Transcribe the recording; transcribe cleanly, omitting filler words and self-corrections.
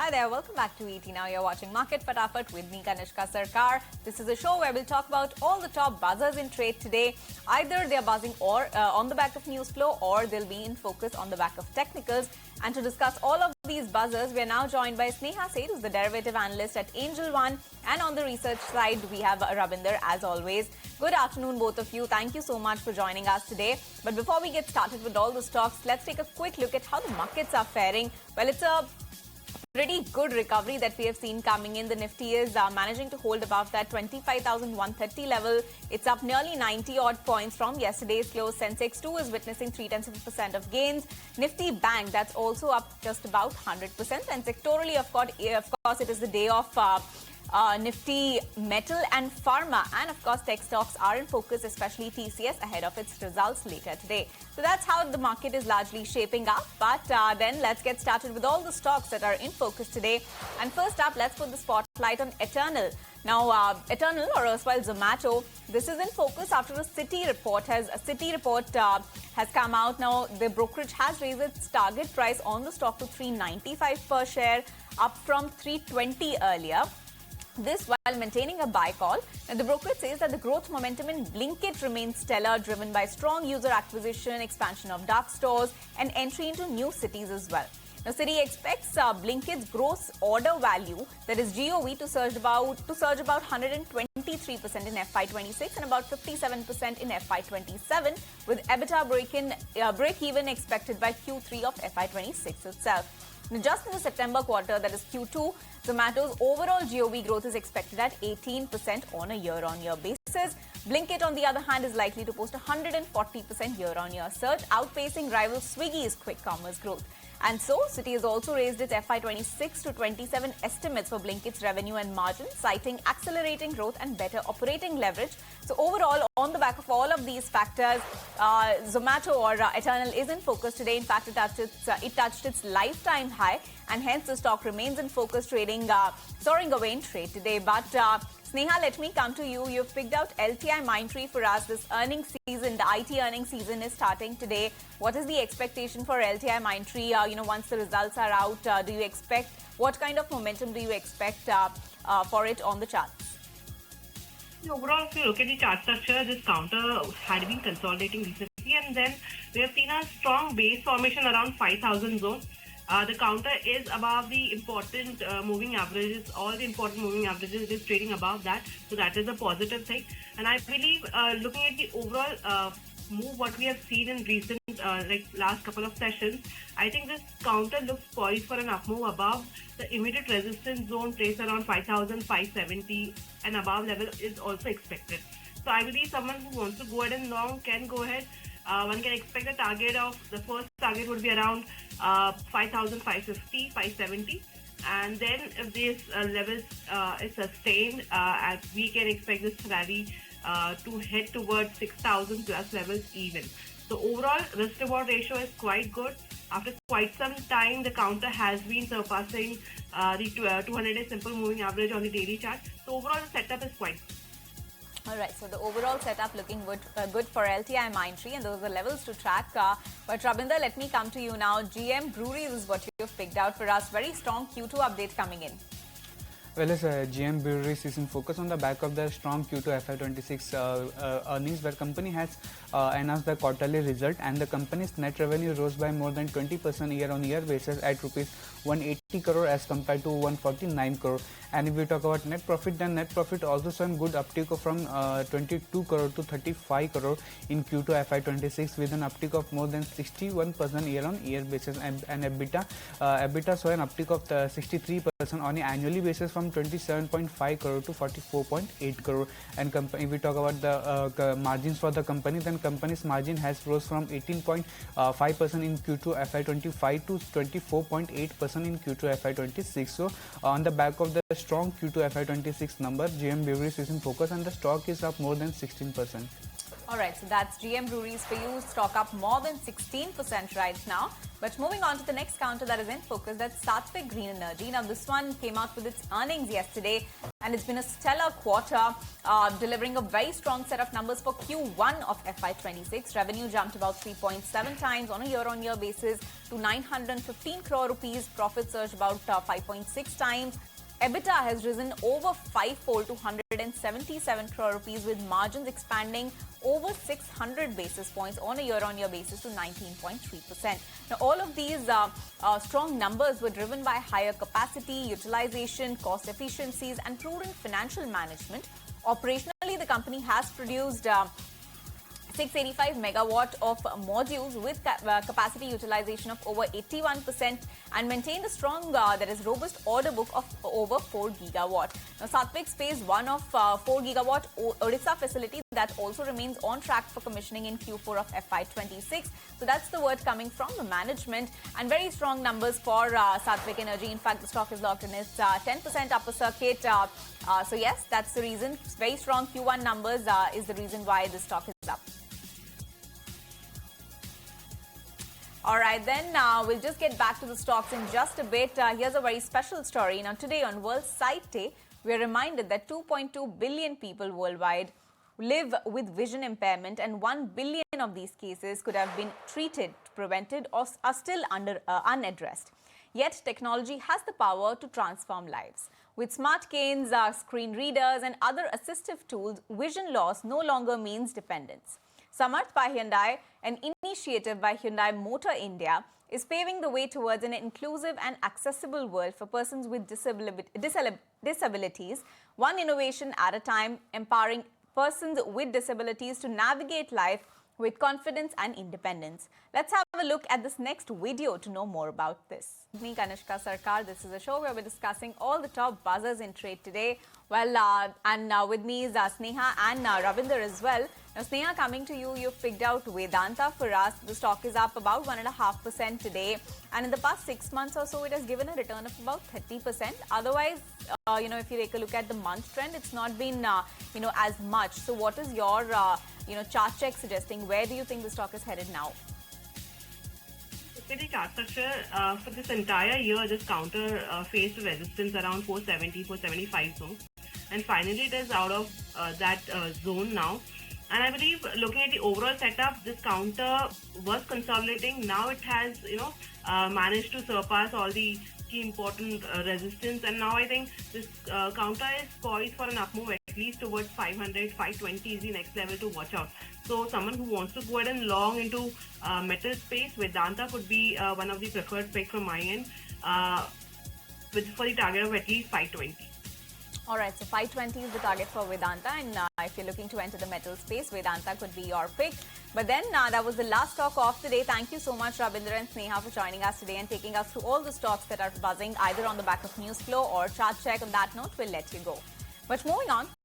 Hi there, welcome back to ET. Now you're watching Market Fatafat with me, Kanishka Sarkar. This is a show where we'll talk about all the top buzzers in trade today. Either they're buzzing or on the back of news flow, or they'll be in focus on the back of technicals. And to discuss all of these buzzers, we are now joined by Sneha Seth, who's the derivative analyst at Angel One. And on the research side, we have Rabinder, as always. Good afternoon, both of you. Thank you so much for joining us today. But before we get started with all the stocks, let's take a quick look at how the markets are faring. Well, it's a pretty good recovery that we have seen coming in. The Nifty is managing to hold above that 25,130 level. It's up nearly 90 odd points from yesterday's close. Sensex 2 is witnessing 0.3% of gains. Nifty Bank, that's also up just about 100%. And sectorally, of course, it is the day of Nifty Metal and Pharma, and of course tech stocks are in focus, especially TCS ahead of its results later today. So that's how the market is largely shaping up. But then let's get started with all the stocks that are in focus today. And first up, let's put the spotlight on Eternal. Now, Eternal, or erstwhile Zomato, this is in focus after a Citi report has come out. Now, the brokerage has raised its target price on the stock to 395 per share, up from 320 earlier. This while maintaining a buy call. And the brokerage says that the growth momentum in Blinkit remains stellar, driven by strong user acquisition, expansion of dark stores, and entry into new cities as well. Now, Citi expects Blinkit's gross order value, that is GOV, to surge about 123% in FY26 and about 57% in FY27, with EBITDA break-even expected by Q3 of FY26 itself. Now, just in the September quarter, that is Q2, Zomato's overall GOV growth is expected at 18% on a year-on-year basis. Blinkit, on the other hand, is likely to post 140% year-on-year surge, outpacing rival Swiggy's quick commerce growth. And so, Citi has also raised its FY26 to 27 estimates for Blinkit's revenue and margin, citing accelerating growth and better operating leverage. So overall, on the back of all of these factors, Zomato, or Eternal, is in focus today. In fact, it touched its lifetime high, and hence the stock remains in focus, trading soaring away in trade today. But Sneha, let me come to you. You've picked out LTIMindtree for us. This earnings season, the IT earnings season, is starting today. What is the expectation for LTIMindtree? Once the results are out, what kind of momentum do you expect for it on the charts? Overall, if you look at the chart structure, this counter had been consolidating recently, and then we have seen a strong base formation around 5,000 zone. The counter is above the important moving averages. All the important moving averages, it is trading above that. So that is a positive thing. And I believe looking at the overall move, what we have seen in recent, last couple of sessions, I think this counter looks poised for an up move above the immediate resistance zone placed around 5,570 and above level is also expected. So I believe someone who wants to go ahead and long can go ahead. One can expect the first target would be around 5,550, 570. And then if this level is sustained, we can expect this rally to head towards 6,000 plus levels even. So overall, risk reward ratio is quite good. After quite some time, the counter has been surpassing the 200-day simple moving average on the daily chart. So overall, the setup is quite good. All right, so the overall setup looking good for LTIMindtree, and those are the levels to track. But Rabinder, let me come to you now. GM Breweries is what you've picked out for us. Very strong Q2 update coming in. Well, as GM Breweries is in focus on the back of the strong Q2 FY26 earnings, where company has announced the quarterly result, and the company's net revenue rose by more than 20% year-on-year basis at rupees 180 crore as compared to 149 crore. And if we talk about net profit, then net profit also saw a good uptick from 22 crore to 35 crore in Q2 FY26, with an uptick of more than 61% year-on-year basis. And EBITDA saw an uptick of 63% on an annually basis from 27.5 crore to 44.8 crore. And if we talk about the margins for the company, then company's margin has rose from 18.5% in Q2 FY25 to 24.8% in Q2 FY26. So on the back of the strong Q2 FY26 number, GM Breweries is in focus, and the stock is up more than 16%. All right, so that's GM Breweries for you. Stock up more than 16% right now. But moving on to the next counter that is in focus, that's Sattvic Green Energy. Now, this one came out with its earnings yesterday, and it's been a stellar quarter, delivering a very strong set of numbers for Q1 of FY26. Revenue jumped about 3.7 times on a year-on-year basis to 915 crore rupees. Profit surged about 5.6 times. EBITDA has risen over fivefold to 177 crore rupees, with margins expanding over 600 basis points on a year-on-year basis to 19.3%. Now, all of these strong numbers were driven by higher capacity, utilization, cost efficiencies, and prudent financial management. Operationally, the company has produced 685 megawatt of modules with capacity utilization of over 81% and maintained a strong, robust order book of over 4 gigawatt. Now, Satvik's phase 1 of 4 gigawatt Odisha facility that also remains on track for commissioning in Q4 of FY26. So that's the word coming from the management, and very strong numbers for Satvik Energy. In fact, the stock is locked in its 10% upper circuit. So yes, that's the reason. Very strong Q1 numbers is the reason why the stock is up. All right, then we'll just get back to the stocks in just a bit. Here's a very special story. Now, today on World Sight Day, we're reminded that 2.2 billion people worldwide live with vision impairment, and 1 billion of these cases could have been treated, prevented, or are still unaddressed. Yet, technology has the power to transform lives. With smart canes, screen readers, and other assistive tools, vision loss no longer means dependence. Samarth by Hyundai, an initiative by Hyundai Motor India, is paving the way towards an inclusive and accessible world for persons with disabilities, one innovation at a time, empowering persons with disabilities to navigate life with confidence and independence. Let's have a look at this next video to know more about this. Me, Kanishka Sarkar. This is a show where we're discussing all the top buzzers in trade today. Well, with me is Sneha and Ravinder as well. Now, Sneha, coming to you, you've picked out Vedanta for us. The stock is up about 1.5% today. And in the past 6 months or so, it has given a return of about 30%. Otherwise, if you take a look at the month trend, it's not been, as much. So what is your, chart check suggesting? Where do you think the stock is headed now? Look at the chart structure. For this entire year, this counter faced resistance around 470, 475 zone. And finally, it is out of that zone now. And I believe, looking at the overall setup, this counter was consolidating. Now it has, managed to surpass all the key important resistance. And now I think this counter is poised for an up move, at least towards 500, 520 is the next level to watch out. So someone who wants to go ahead and long into metal space, Vedanta could be one of the preferred pick from my end, for the target of at least 520. All right, so 520 is the target for Vedanta, and if you're looking to enter the metal space, Vedanta could be your pick. But then that was the last stock of the day. Thank you so much, Ravinder and Sneha, for joining us today and taking us through all the stocks that are buzzing either on the back of news flow or chart check. On that note, we'll let you go. But moving on,